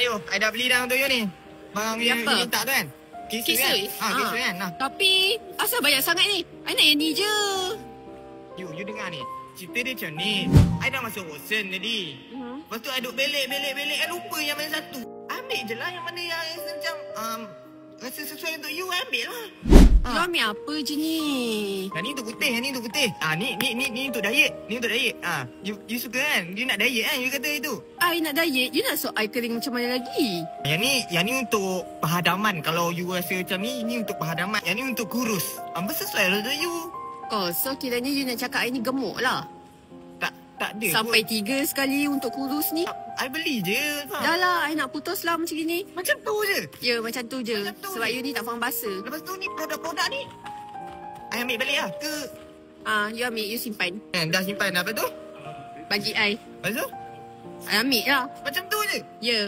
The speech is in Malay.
you. I dah beli dah untuk you ni. Barang you minta tu kan? Kisah kan? Kisah kan? Nah. Tapi asal banyak sangat ni? I nak yang ni je. You dengar ni. Cerita dia macam ni. I dah masuk Watson tadi. Lepas tu I duk belik. I lupa yang mana satu. Ambil je lah yang mana yang macam rasa sesuai untuk you. Ambil lah. You ambil apa je ni? Yang ni untuk putih. Ni untuk diet. You suka kan? You nak diet kan? You kata itu. I nak diet. You nak sok I kering macam mana lagi? Yang ni untuk perhadaman. Kalau you rasa macam ni untuk perhadaman. Yang ni untuk kurus. Sesuai lah untuk you. Oh, so kiranya you nak cakap I ni gemuk lah? Tak ada. Sampai 3 sekali untuk kurus ni? I beli je. Dah lah, I nak putus lah macam ni. Macam tu je? Ya, macam tu je. Sebab you ni tak faham bahasa. Lepas tu ni produk-produk ni I ambil balik lah ke? You ambil, you simpan. Dah simpan dah. Lepas tu? Bagi I. Lepas tu? I ambil lah. Macam tu je? Ya.